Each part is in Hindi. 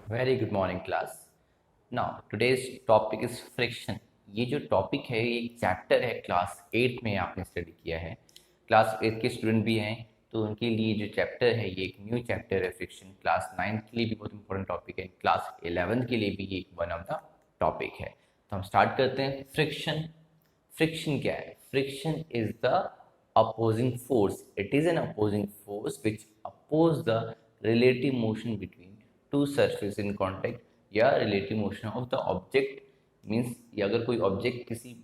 Very good morning class. Now today's topic is friction. ये जो टॉपिक है ये एक चैप्टर है, क्लास 8 में आपने स्टडी किया है। क्लास 8 के स्टूडेंट भी हैं तो उनके लिए जो चैप्टर है ये एक न्यू चैप्टर है फ्रिक्शन। क्लास 9 के लिए भी बहुत इंपॉर्टेंट टॉपिक है, क्लास 11 के लिए भी ये वन ऑफ द टॉपिक है। तो हम स्टार्ट करते हैं। फ्रिक्शन। फ्रिक्शन क्या है? Friction is the opposing force. It is an opposing force which oppose the relative motion between two surfaces in contact, या relative motion of the object means ये अगर कोई ऑब्जेक्ट किसी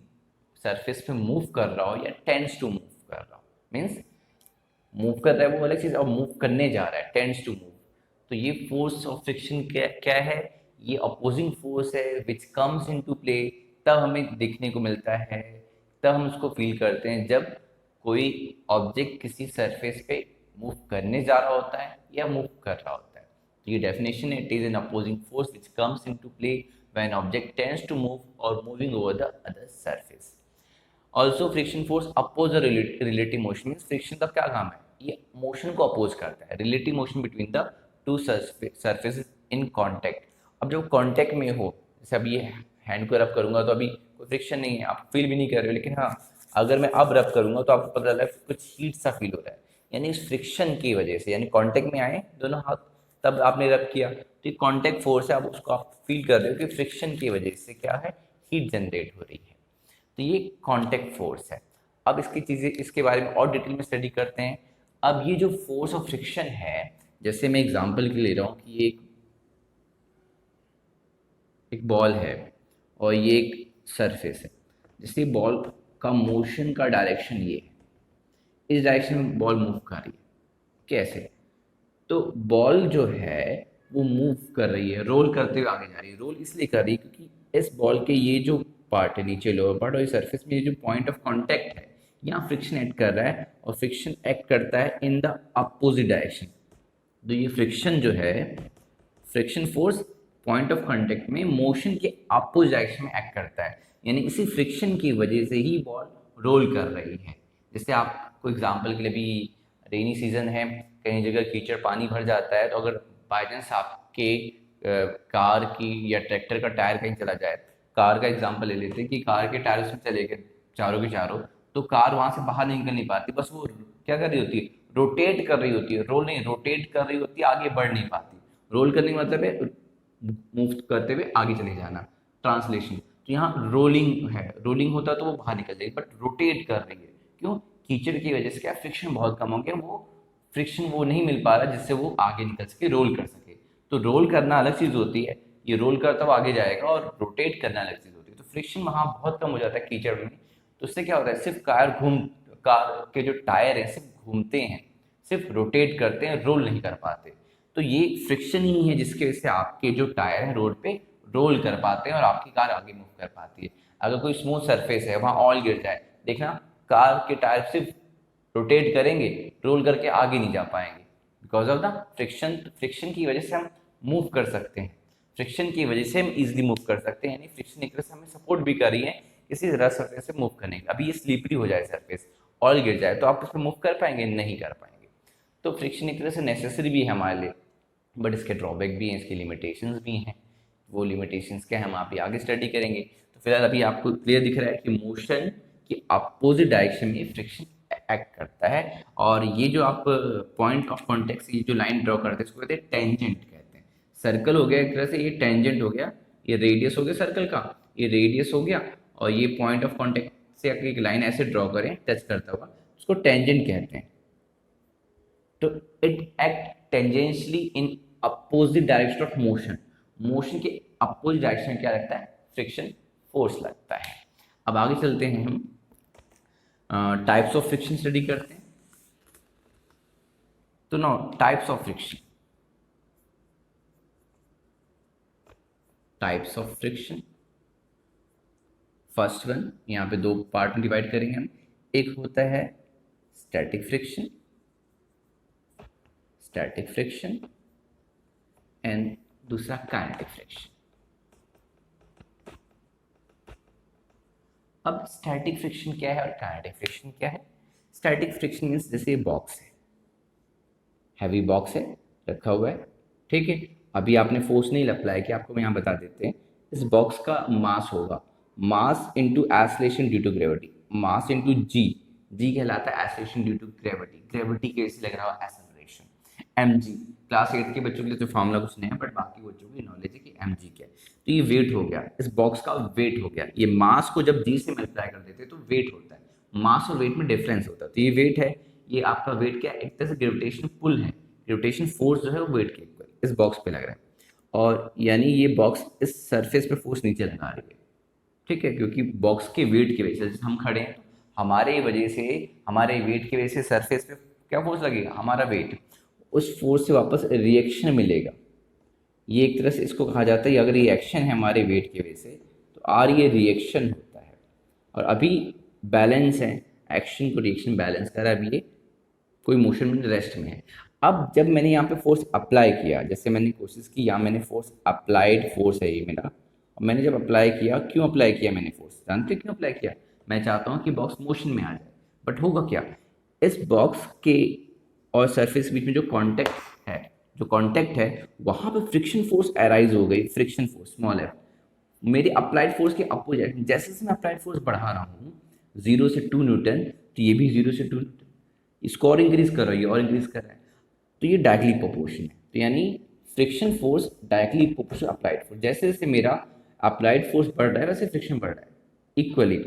सरफेस पे मूव कर रहा हो या टेंड्स टू मूव कर रहा हो, मीन्स मूव कर रहा है वो अलग चीज, और मूव करने जा रहा है टेंड्स टू मूव। तो ये फोर्स ऑफ फ्रिक्शन क्या क्या है? ये अपोजिंग फोर्स है विच कम्स इनटू प्ले। तब हमें देखने को मिलता है, तब हम उसको फील करते हैं जब कोई ऑब्जेक्ट किसी सरफेस पे मूव करने जा रहा होता है या मूव कर रहा होता है। तो ये डेफिनेशन है, it is an opposing force which comes into play when object tends to move और moving over the other surface. Also friction force oppose relative motion. Friction का क्या काम है? ये मोशन को अपोज करता है, relative motion between the to surfaces in contact. अब जब कॉन्टैक्ट में हो, जैसे अभी ये हैंड को रब करूंगा तो अभी कोई फ्रिक्शन नहीं है, आप फील भी नहीं कर रहे हो, लेकिन हाँ अगर मैं अब रब करूंगा तो आपको पता चला कुछ हीट सा फील हो रहा है। यानी इस फ्रिक्शन की वजह से, यानी कॉन्टैक्ट में आए दोनों हाथ, तब आपने रब किया तो ये कॉन्टैक्ट फोर्स है, आप उसको आप फील कर रहे हो कि फ्रिक्शन की वजह से क्या है, हीट जनरेट हो रही है। तो ये कॉन्टैक्ट फोर्स है। अब इसकी चीज़ें, इसके बारे में और डिटेल में स्टडी करते हैं। अब ये जो फोर्स ऑफ फ्रिक्शन है, जैसे मैं एग्जांपल के लिए ले रहा हूँ कि ये एक बॉल है और ये एक सरफेस है। जैसे बॉल का मोशन का डायरेक्शन ये है, इस डायरेक्शन में बॉल मूव कर रही है। कैसे? तो बॉल जो है वो मूव कर रही है, रोल करते हुए आगे जा रही है। रोल इसलिए कर रही है क्योंकि इस बॉल के ये जो पार्ट है, नीचे लोअर पार्ट और इस सरफेस में ये जो पॉइंट ऑफ कांटेक्ट है, यहाँ फ्रिक्शन एक्ट कर रहा है, और फ्रिक्शन एक्ट करता है इन द अपोजिट डायरेक्शन। तो ये फ्रिक्शन जो है, friction force point of contact में मोशन के अपोजिट डायरेक्शन में एक्ट करता है। यानी इसी फ्रिक्शन की वजह से ही बॉल रोल कर रही है। जैसे आपको एग्जांपल के लिए भी, रेनी सीजन है, कहीं जगह कीचड़ पानी भर जाता है, तो अगर बाई चांस आपके कार की या ट्रैक्टर का टायर कहीं चला जाए, कार का एग्जांपल ले लेते हैं कि कार के टायर उसमें चले गए चारों के चारों, तो कार वहां से बाहर नहीं निकल नहीं पाती, बस वो क्या कर रही होती है, रोटेट कर रही होती है। रोल नहीं, रोटेट कर रही होती है, आगे बढ़ नहीं पाती। रोल करने का मतलब है मूव करते हुए आगे चले जाना, ट्रांसलेशन। तो यहाँ रोलिंग है, रोलिंग होता तो वो बाहर निकल जाएगी, बट रोटेट कर रही है। क्यों? कीचड़ की वजह से क्या, फ्रिक्शन बहुत कम हो गया, वो फ्रिक्शन वो नहीं मिल पा रहा जिससे वो आगे निकल सके, रोल कर सके। तो रोल करना अलग चीज होती है, ये रोल करता हुआ आगे जाएगा, और रोटेट करना अलग चीज होती है। तो फ्रिक्शन वहाँ बहुत कम हो जाता है कीचड़ में। तो उससे क्या होता है, सिर्फ कार के जो टायर है सिर्फ घूमते हैं, सिर्फ रोटेट करते हैं, रोल नहीं कर पाते। तो ये फ्रिक्शन ही है जिसकी वजह से आपके जो टायर है रोड पे रोल कर पाते हैं और आपकी कार आगे मूव कर पाती है। अगर कोई स्मूथ सरफेस है, वहां ऑयल गिर जाए, देखना कार के टायर सिर्फ रोटेट करेंगे, रोल करके आगे नहीं जा पाएंगे, because of the friction. Friction की वजह से हम मूव कर सकते हैं, फ्रिक्शन की वजह से हम इजिली मूव कर सकते हैं। यानी फ्रिक्शन एक तरह से हमें सपोर्ट भी कर रही है किसी तरह सरफेस से मूव करने का। अभी ये स्लीपरी हो जाए सरफेस, ऑयल गिर जाए, तो आप उस पर मूव कर पाएंगे? नहीं कर पाएंगे। तो फ्रिक्शन एक तरह से नेसेसरी भी है हमारे लिए, बट इसके ड्रॉबैक भी हैं, इसकी लिमिटेशंस भी हैं। वो लिमिटेशंस क्या है हम आप आगे स्टडी करेंगे। तो फिलहाल अभी आपको क्लियर दिख रहा है कि मोशन की अपोजिट डायरेक्शन में फ्रिक्शन एक्ट करता है। और ये जो आप पॉइंट ऑफ कॉन्टेक्ट से ये जो लाइन ड्रॉ करते हैं इसको कहते हैं टेंजेंट कहते हैं। सर्कल हो गया एक तरह से, ये टेंजेंट हो गया, ये रेडियस हो गया सर्कल का, ये रेडियस हो गया, और ये पॉइंट ऑफ कॉन्टेक्ट से एक लाइन ऐसे ड्रॉ करें टच करता हुआ, उसको टेंजेंट कहते हैं। तो it act tangentially in opposite direction of motion. Motion के अपोजिट डायरेक्शन में क्या लगता है, फ्रिक्शन फोर्स लगता है। अब आगे चलते हैं, हम टाइप्स ऑफ फ्रिक्शन स्टडी करते हैं। तो no types of friction, types of friction. First one, यहाँ पे दो पार्ट में डिवाइड करेंगे हम। एक होता है static friction, static friction, and दूसरा काइनेटिक फ्रिक्शन। अब स्टैटिक फ्रिक्शन क्या है और काइनेटिक फ्रिक्शन क्या है? स्टैटिक फ्रिक्शन मीन्स जैसे ये बॉक्स है, हैवी बॉक्स है, रखा हुआ है, ठीक है, अभी आपने फोर्स नहीं अप्लाई किया, आपको यहाँ बता देते हैं। इस बॉक्स का मास होगा mass into acceleration due to gravity, mass into g, g कहलाता है acceleration due to gravity, gravity के वजह से लग रहा है एसेलरेशन। एम जी क्लास 8 के बच्चों के लिए तो फॉर्मूला कुछ नहीं है, बट बाकी बच्चों की नॉलेज है कि एम जी क्या है। तो ये वेट हो गया, इस बॉक्स का वेट हो गया। ये मास को जब जी से मल्टीप्लाई कर देते हैं तो वेट होता है, मास और वेट में डिफरेंस होता है। तो ये वेट है, ये आपका वेट क्या है, एक तरह से ग्रेविटेशन पुल है, ग्रेविटेशन फोर्स जो है वो वेट के इक्वल इस बॉक्स पे लग रहा है। और यानी ये बॉक्स इस सरफेस पे फोर्स नीचे लगा रही है, ठीक है, क्योंकि बॉक्स के वेट की वजह से हम खड़े हैं, हमारे वजह से, हमारे वेट की वजह से सरफेस पे क्या फोर्स लगेगा, हमारा वेट, उस फोर्स से वापस रिएक्शन मिलेगा। ये एक तरह से इसको कहा जाता है, अगर रिएक्शन है हमारे वेट की वजह से तो आर ये रिएक्शन होता है। और अभी बैलेंस है, एक्शन को रिएक्शन बैलेंस कर रहा है, अभी ये कोई मोशन में रेस्ट में है। अब जब मैंने यहाँ पे फोर्स अप्लाई किया, जैसे मैंने कोशिश की, यहाँ मैंने फोर्स अप्लाइड फोर्स है ये मेरा, और मैंने जब अप्लाई किया, क्यों अप्लाई किया मैंने फोर्स, जानते क्यों अप्लाई किया, मैं चाहता हूँ कि बॉक्स मोशन में आ जाए। बट होगा क्या, इस बॉक्स के और सरफेस के बीच में जो कॉन्टैक्ट है, जो कॉन्टैक्ट है वहाँ पे फ्रिक्शन फोर्स अराइज हो गई, फ्रिक्शन फोर्स स्मॉल एफ, मेरी अप्लाइड फोर्स के अपोजिट। जैसे जैसे मैं अप्लाइड फोर्स बढ़ा रहा हूँ 0 से 2 न्यूटन, तो ये भी 0 से 2 न्यूटन, इसको और इंक्रीज कर रहा है, ये और इंक्रीज कर रहा है, तो ये डायरेक्टली प्रोपोर्शन है। तो यानी friction force directly proportional applied force, जैसे जैसे मेरा अप्लाइड फोर्स बढ़ रहा है वैसे फ्रिक्शन बढ़ रहा है इक्वली।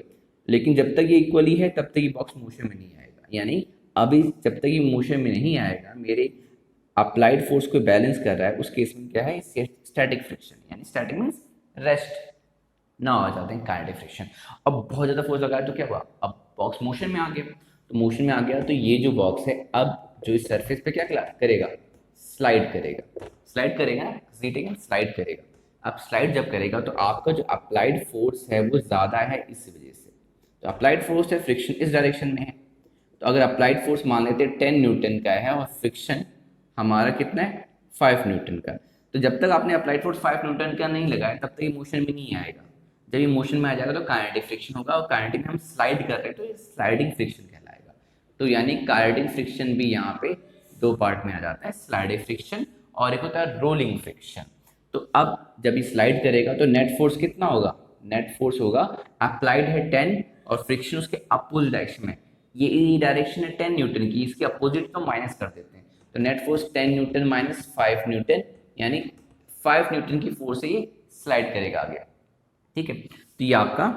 लेकिन जब तक ये इक्वली है तब तक ये बॉक्स मोशन में नहीं आएगा, यानी अभी जब तक ये मोशन में नहीं आएगा, मेरे अप्लाइड फोर्स को बैलेंस कर रहा है, उस केस में क्या है, स्टैटिक फ्रिक्शन, यानी स्टैटिक मीन्स रेस्ट ना आ जाते हैं काइनेटिक फ्रिक्शन। अब बहुत ज़्यादा फोर्स लगाया तो क्या हुआ, अब बॉक्स मोशन में आ गया, तो मोशन में आ गया तो ये जो बॉक्स है अब जो इस सरफेस पे क्या करेगा, स्लाइड करेगा, स्लाइड करेगा ना, घसीटेगा स्लाइड करेगा। अब स्लाइड जब करेगा तो आपका जो अप्लाइड फोर्स है वो ज़्यादा है इस वजह से, तो अप्लाइड फोर्स है, फ्रिक्शन इस डायरेक्शन में है। तो अगर अप्लाइड फोर्स मान लेते हैं 10 न्यूटन का है और फ्रिक्शन हमारा कितना है 5 न्यूटन का, तो जब तक आपने अप्लाइड फोर्स 5 न्यूटन का नहीं लगाया तब तक ये मोशन में नहीं आएगा। जब ये मोशन में आ जाएगा तो काइनेटिक फ्रिक्शन होगा, और काइनेटिक में हम स्लाइड कर रहे हैं तो ये स्लाइडिंग फ्रिक्शन कहलाएगा। तो यानी काइनेटिक फ्रिक्शन भी यहाँ पे दो पार्ट में आ जाता है, स्लाइडिंग फ्रिक्शन और एक होता है रोलिंग फ्रिक्शन। तो अब जब ये स्लाइड करेगा तो नेट फोर्स कितना होगा, नेट फोर्स होगा अप्लाइड है 10 और फ्रिक्शन उसके अपोजिट डायरेक्शन में, ये डायरेक्शन है 10 न्यूटन की, इसके अपोजिट को माइनस कर देते हैं, तो net force 10 Newton minus 5 Newton, यानी 5 न्यूटन की फोर्स से ये स्लाइड करेगा आगे, ठीक है। तो ये आपका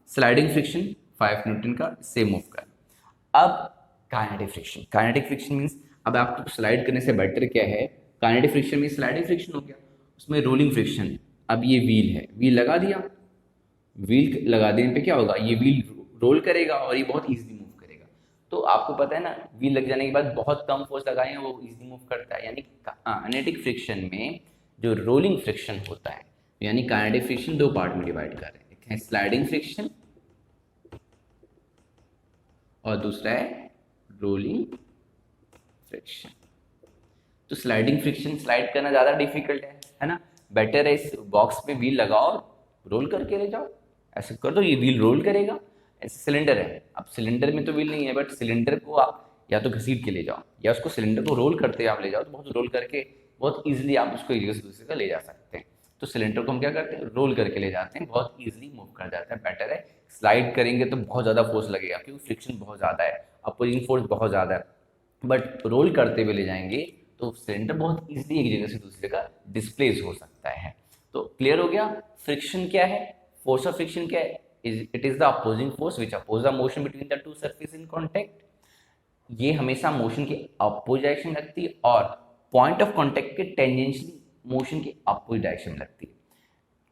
स्लाइडिंग फ्रिक्शन 5 न्यूटन का से मूव कर। अब kinetic friction, kinetic friction means अब आपको स्लाइड करने से बेटर क्या है, काइनेटिक फ्रिक्शन में स्लाइडिंग फ्रिक्शन हो गया, उसमें रोलिंग फ्रिक्शन। अब ये व्हील है, व्हील लगा दिया, व्हील लगा देने पे क्या होगा, ये व्हील रोल करेगा और ये बहुत इजीली मूव करेगा। तो आपको पता है ना, व्हील लग जाने के बाद बहुत कम फोर्स लगाए वो इजीली मूव करता है। यानी काइनेटिक फ्रिक्शन में जो रोलिंग फ्रिक्शन होता है, यानी काइनेटिक फ्रिक्शन दो पार्ट में डिवाइड कर रहे हैं, एक है स्लाइडिंग फ्रिक्शन और दूसरा है रोलिंग फ्रिक्शन। तो स्लाइडिंग फ्रिक्शन स्लाइड करना ज़्यादा डिफिकल्ट है ना, बेटर है इस बॉक्स में व्हील लगाओ, रोल करके ले जाओ, ऐसे कर दो, ये व्हील रोल करेगा। ऐसे सिलेंडर है, अब सिलेंडर में तो व्हील नहीं है, बट सिलेंडर को आप या तो घसीट के ले जाओ या उसको सिलेंडर को रोल करते आप ले जाओ, तो बहुत रोल करके बहुत ईजिली आप उसको एक जगह से दूसरे का ले जा सकते हैं। तो सिलेंडर को हम क्या करते हैं, रोल करके ले जाते हैं, बहुत ईजिली मूव कर जाता है। बेटर है स्लाइड करेंगे तो बहुत ज़्यादा फोर्स लगेगा क्योंकि फ्रिक्शन बहुत ज़्यादा है, अपोजिंग फोर्स बहुत ज़्यादा है, बट रोल करते हुए ले जाएंगे तो सिलेंडर बहुत ईजिली एक जगह से दूसरे का डिस्प्लेस हो सकता है। तो क्लियर हो गया, फ्रिक्शन क्या है, फोर्स ऑफ फ्रिक्शन क्या है, it is the opposing force which oppose the motion between the two surface in contact. ये हमेशा मोशन की अपोजिट डायरेक्शन लगती है और पॉइंट ऑफ कॉन्टेक्ट के टेंजेंशियली मोशन की अपोजिट डायरेक्शन में लगती है।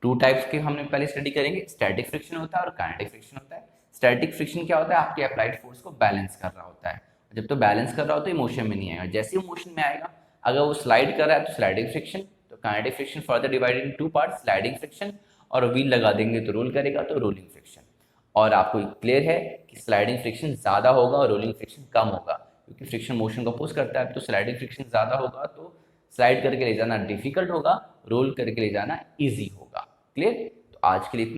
टू टाइप्स के हमने पहले स्टडी करेंगे, स्टैटिक फ्रिक्शन होता है और काइनेटिक फ्रिक्शन होता है। स्टैटिक फ्रिक्शन क्या होता है, आपके अप्लाइड फोर्स को बैलेंस कर रहा होता है, जब तो बैलेंस कर रहा हो तो ये मोशन में नहीं आएगा, जैसे ही मोशन में आएगा अगर वो स्लाइड कर रहा है तो स्लाइडिंग फ्रिक्शन, तो kinetic friction further divided into part, sliding friction, और व्हील लगा देंगे तो रोल करेगा तो रोलिंग फ्रिक्शन। और आपको क्लियर है कि स्लाइडिंग फ्रिक्शन ज़्यादा होगा और रोलिंग फ्रिक्शन कम होगा, क्योंकि फ्रिक्शन मोशन को अपोज करता है, तो स्लाइडिंग फ्रिक्शन ज़्यादा होगा तो स्लाइड करके ले जाना डिफिकल्ट होगा, रोल करके ले जाना ईजी होगा। क्लियर, तो आज के लिए